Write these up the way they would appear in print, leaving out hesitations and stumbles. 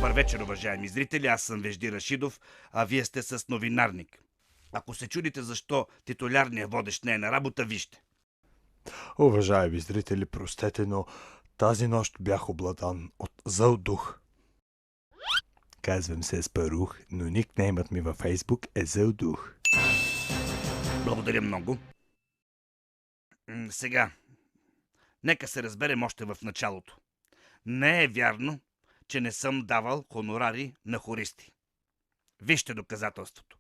Добър вечер, уважаеми зрители, аз съм Вежди Рашидов, а вие сте с Новинарник. Ако се чудите защо титулярният водещ не е на работа, вижте. Уважаеми зрители, простете, но тази нощ бях обладан от зъл дух. Казвам се Аспарух, но никнеймът ми във Фейсбук е зъл дух. Благодаря много. Сега, нека се разберем още в началото. Не е вярно, че не съм давал хонорари на хористи. Вижте доказателството.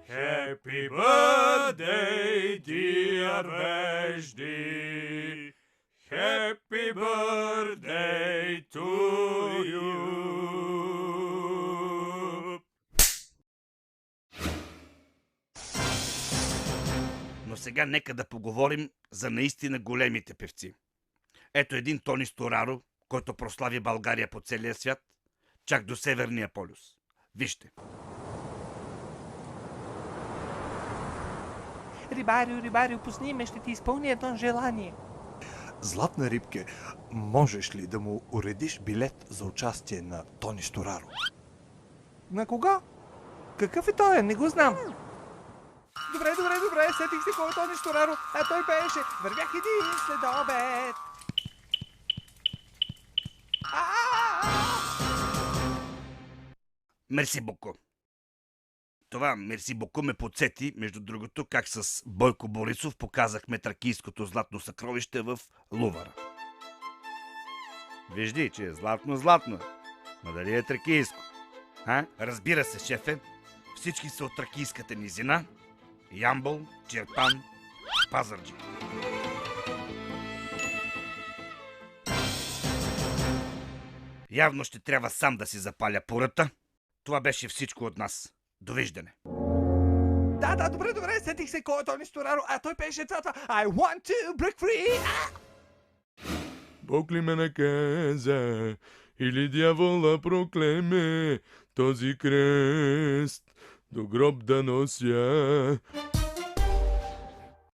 Happy birthday, dear Vejdi. Happy birthday to you. Но сега нека да поговорим за наистина големите певци. Ето един Тони Стораро, който прослави България по целия свят, чак до Северния полюс. Вижте. Рибарио, Рибарио, пусни ме, ще ти изпълня едно желание. Златна рибке, можеш ли да му уредиш билет за участие на Тони Стораро? На кого? Какъв е той? Не го знам. Добре, сетих се кой е Тони Стораро, а той пееше "Вървях един следобед". Мерси Боко. Това Мерси Боко ме подсети, между другото, как с Бойко Борисов показахме тракийското златно съкровище в Лувъра. Вижди, че е златно. Но дали е тракийско? Разбира се, шефе. Всички са от тракийската низина. Ямбол, Чирпан, Пазарджик. Явно ще трябва сам да си запаля поръта. Това беше всичко от нас. Довиждане. Да, добре, сетих се кой е Тони Стораро, а той пееше това. I want to break free. Бог ли ме наказа, или дявола проклеме, този крест до гроб да нося.